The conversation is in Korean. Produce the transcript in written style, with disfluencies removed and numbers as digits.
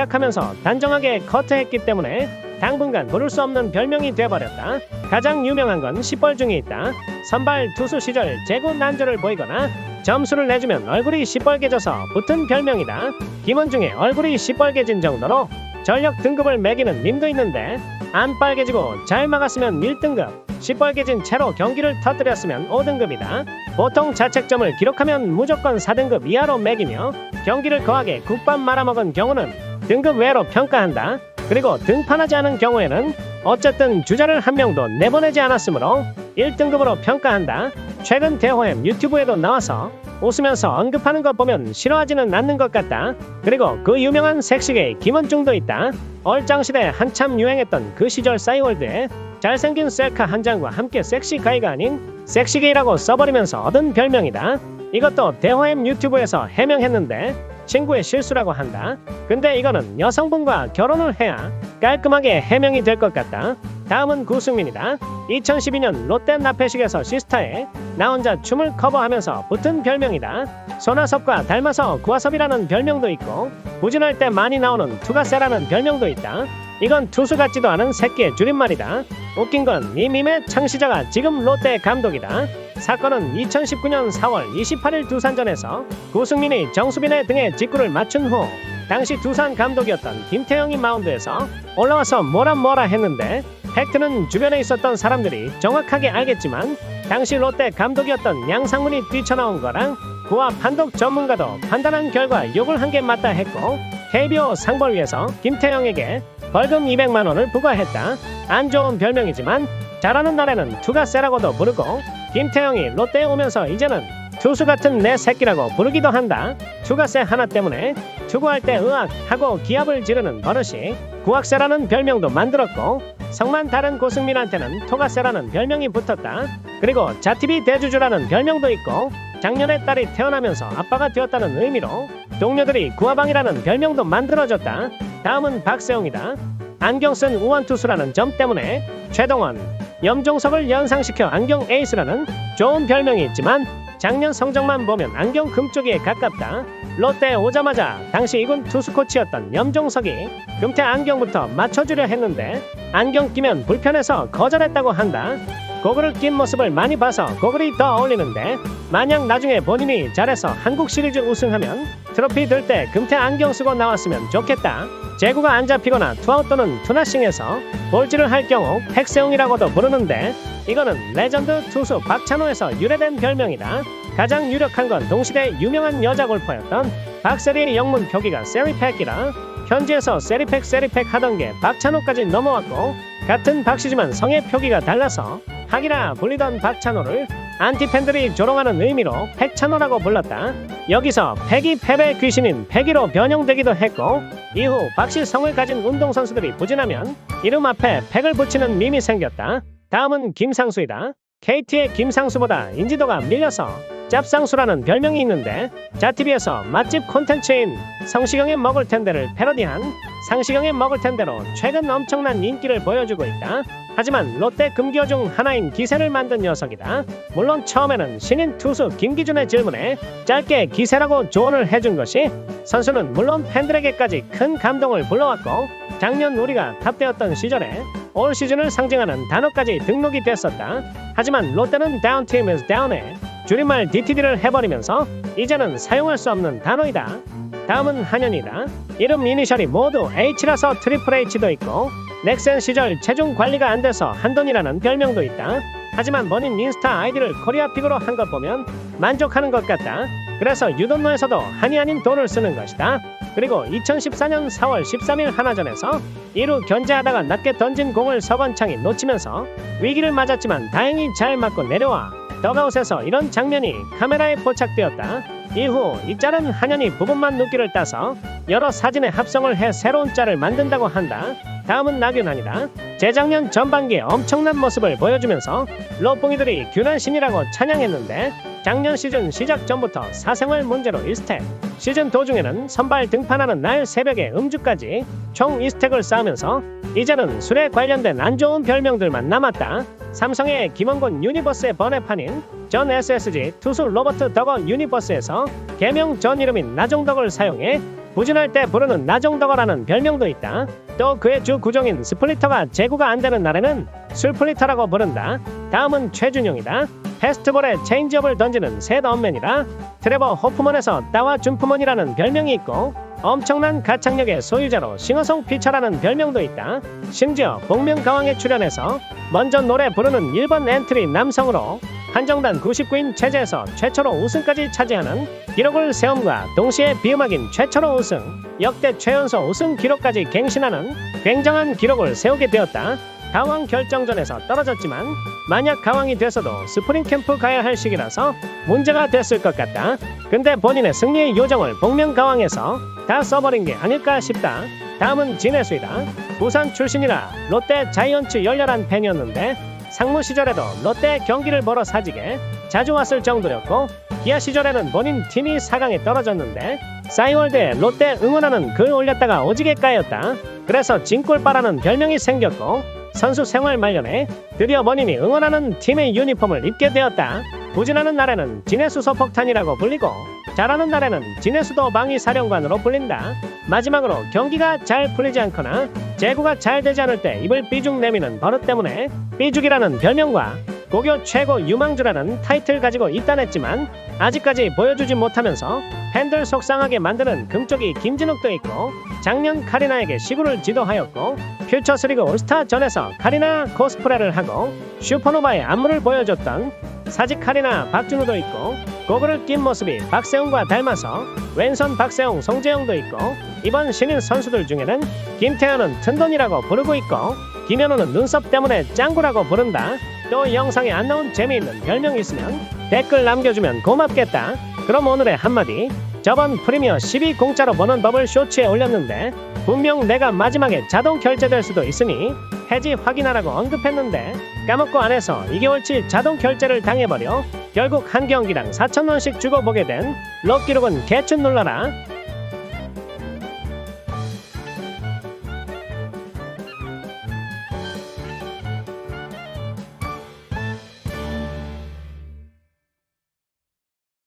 계약하면서 단정하게 커트했기 때문에 당분간 부를 수 없는 별명이 돼버렸다. 가장 유명한 건 시뻘중이 있다. 선발 투수 시절 제구 난조를 보이거나 점수를 내주면 얼굴이 시뻘개져서 붙은 별명이다. 김원중의 얼굴이 시뻘개진 정도로 전력 등급을 매기는 밈도 있는데 안 빨개지고 잘 막았으면 1등급, 시뻘개진 채로 경기를 터뜨렸으면 5등급이다. 보통 자책점을 기록하면 무조건 4등급 이하로 매기며 경기를 거하게 국밥 말아먹은 경우는 등급 외로 평가한다. 그리고 등판하지 않은 경우에는 어쨌든 주자를 한 명도 내보내지 않았으므로 1등급으로 평가한다. 최근 대호엠 유튜브에도 나와서 웃으면서 언급하는 것 보면 싫어하지는 않는 것 같다. 그리고 그 유명한 섹시게이 김원중도 있다. 얼짱시대 한참 유행했던 그 시절 싸이월드에 잘생긴 셀카 한 장과 함께 섹시가이가 아닌 섹시게이라고 써버리면서 얻은 별명이다. 이것도 대호엠 유튜브에서 해명했는데 친구의 실수라고 한다. 근데 이거는 여성분과 결혼을 해야 깔끔하게 해명이 될 것 같다. 다음은 구승민이다. 2012년 롯데 나페식에서 시스타에 나 혼자 춤을 커버하면서 붙은 별명이다. 손아섭과 닮아서 구아섭이라는 별명도 있고 부진할 때 많이 나오는 투가세라는 별명도 있다. 이건 투수 같지도 않은 새끼의 줄임말이다. 웃긴 건 이 밈의 창시자가 지금 롯데 감독이다. 사건은 2019년 4월 28일 두산전에서 구승민이 정수빈의 등에 직구를 맞춘 후 당시 두산 감독이었던 김태형이 마운드에서 올라와서 뭐라 했는데 팩트는 주변에 있었던 사람들이 정확하게 알겠지만 당시 롯데 감독이었던 양상문이 뛰쳐나온 거랑 구와 판독 전문가도 판단한 결과 욕을 한 게 맞다 했고 KBO 상벌위에서 김태형에게 벌금 200만 원을 부과했다. 안 좋은 별명이지만 잘하는 날에는 투가세라고도 부르고 김태형이 롯데에 오면서 이제는 투수 같은 내 새끼라고 부르기도 한다. 투가세 하나 때문에 투구할 때 으악 하고 기합을 지르는 버릇이 구악세라는 별명도 만들었고 성만 다른 고승민한테는 토가세라는 별명이 붙었다. 그리고 자티비 대주주라는 별명도 있고 작년에 딸이 태어나면서 아빠가 되었다는 의미로 동료들이 구아방이라는 별명도 만들어졌다. 다음은 박세웅이다. 안경 쓴 우원투수라는 점 때문에 최동원, 염종석을 연상시켜 안경 에이스라는 좋은 별명이 있지만 작년 성적만 보면 안경 금쪽이에 가깝다. 롯데에 오자마자 당시 2군 투수 코치였던 염종석이 금태 안경부터 맞춰주려 했는데 안경 끼면 불편해서 거절했다고 한다. 고글을 낀 모습을 많이 봐서 고글이 더 어울리는데 만약 나중에 본인이 잘해서 한국 시리즈 우승하면 트로피 들 때 금태 안경 쓰고 나왔으면 좋겠다. 제구가 안 잡히거나 투아웃 또는 투나싱에서 볼질을 할 경우 팩세웅이라고도 부르는데 이거는 레전드 투수 박찬호에서 유래된 별명이다. 가장 유력한 건 동시대 유명한 여자 골퍼였던 박세리의 영문 표기가 세리팩이라 현지에서 세리팩 하던 게 박찬호까지 넘어왔고 같은 박씨지만 성의 표기가 달라서 학이라 불리던 박찬호를 안티팬들이 조롱하는 의미로 팩찬호라고 불렀다. 여기서 팩이 패배 귀신인 패기로 변형되기도 했고 이후 박씨 성을 가진 운동선수들이 부진하면 이름 앞에 팩을 붙이는 밈이 생겼다. 다음은 김상수이다. KT의 김상수보다 인지도가 밀려서 짭상수라는 별명이 있는데 자TV에서 맛집 콘텐츠인 성시경의 먹을 텐데를 패러디한 상시경의 먹을 텐데로 최근 엄청난 인기를 보여주고 있다. 하지만 롯데 금기어 중 하나인 기세를 만든 녀석이다. 물론 처음에는 신인 투수 김기준의 질문에 짧게 기세라고 조언을 해준 것이 선수는 물론 팬들에게까지 큰 감동을 불러왔고 작년 우리가 탑되었던 시절에 올 시즌을 상징하는 단어까지 등록이 됐었다. 하지만 롯데는 다운 팀 is down에 줄임말 DTD를 해버리면서 이제는 사용할 수 없는 단어이다. 다음은 한현이다. 이름 이니셜이 모두 H라서 트리플 H도 있고 넥센 시절 체중 관리가 안 돼서 한돈이라는 별명도 있다. 하지만 본인 인스타 아이디를 코리아픽으로 한 것 보면 만족하는 것 같다. 그래서 유돈노에서도 한이 아닌 돈을 쓰는 것이다. 그리고 2014년 4월 13일 하나전에서 2루 견제하다가 낮게 던진 공을 서건창이 놓치면서 위기를 맞았지만 다행히 잘 맞고 내려와 더가웃에서 이런 장면이 카메라에 포착되었다. 이후 이 짤은 한현이 부분만 눕기를 따서 여러 사진에 합성을 해 새로운 짤을 만든다고 한다. 다음은 나균환이다. 재작년 전반기에 엄청난 모습을 보여주면서 로뽕이들이 균환신이라고 찬양했는데 작년 시즌 시작 전부터 사생활 문제로 1스택, 시즌 도중에는 선발 등판하는 날 새벽에 음주까지 총 2스택을 쌓으면서 이제는 술에 관련된 안 좋은 별명들만 남았다. 삼성의 김원곤 유니버스의 번외판인 전 SSG 투수 로버트 덕어 유니버스에서 개명 전 이름인 나종덕을 사용해 부진할 때 부르는 나종덕어라는 별명도 있다. 또 그의 주 구종인 스플리터가 제구가 안 되는 날에는 술플리터라고 부른다. 다음은 최준용이다. 페스트볼에 체인지업을 던지는 셋 언맨이라 트레버 호프먼에서 따와 준프먼이라는 별명이 있고 엄청난 가창력의 소유자로 싱어송 피처라는 별명도 있다. 심지어 복면가왕에 출연해서 먼저 노래 부르는 1번 엔트리 남성으로 한정단 99인 체제에서 최초로 우승까지 차지하는 기록을 세움과 동시에 비음악인 최초로 우승, 역대 최연소 우승 기록까지 갱신하는 굉장한 기록을 세우게 되었다. 가왕 결정전에서 떨어졌지만 만약 가왕이 돼서도 스프링 캠프 가야 할 시기라서 문제가 됐을 것 같다. 근데 본인의 승리의 요정을 복면가왕에서 다 써버린 게 아닐까 싶다. 다음은 진해수이다. 부산 출신이라 롯데 자이언츠 열렬한 팬이었는데 상무 시절에도 롯데 경기를 보러 사직에 자주 왔을 정도였고 기아 시절에는 본인 팀이 4강에 떨어졌는데 싸이월드에 롯데 응원하는 글 올렸다가 오지게 까였다. 그래서 진골빠라는 별명이 생겼고 선수 생활 말년에 드디어 본인이 응원하는 팀의 유니폼을 입게 되었다. 부진하는 날에는 진해수 소폭탄이라고 불리고 잘하는 날에는 진해수도 방위사령관으로 불린다. 마지막으로 경기가 잘 풀리지 않거나 제구가 잘 되지 않을 때 입을 삐죽 내미는 버릇 때문에 삐죽이라는 별명과 고교 최고 유망주라는 타이틀 가지고 입단했지만 아직까지 보여주지 못하면서 팬들 속상하게 만드는 금쪽이 김진욱도 있고 작년 카리나에게 시구를 지도하였고 퓨처스리그 올스타전에서 카리나 코스프레를 하고 슈퍼노바의 안무를 보여줬던 사직 카리나 박준우도 있고 고글을 낀 모습이 박세웅과 닮아서 왼손 박세웅 송재영도 있고 이번 신인 선수들 중에는 김태현은 튼돈이라고 부르고 있고 김현우는 눈썹 때문에 짱구라고 부른다. 또 영상에 안 나온 재미있는 별명이 있으면 댓글 남겨주면 고맙겠다. 그럼 오늘의 한마디. 저번 프리미어 12 공짜로 버는 법을 쇼츠에 올렸는데 분명 내가 마지막에 자동 결제될 수도 있으니 해지 확인하라고 언급했는데 까먹고 안 해서 2개월치 자동 결제를 당해버려 결국 한 경기당 4,000원씩 주고 보게 된 럭기록은 개춘 눌러라.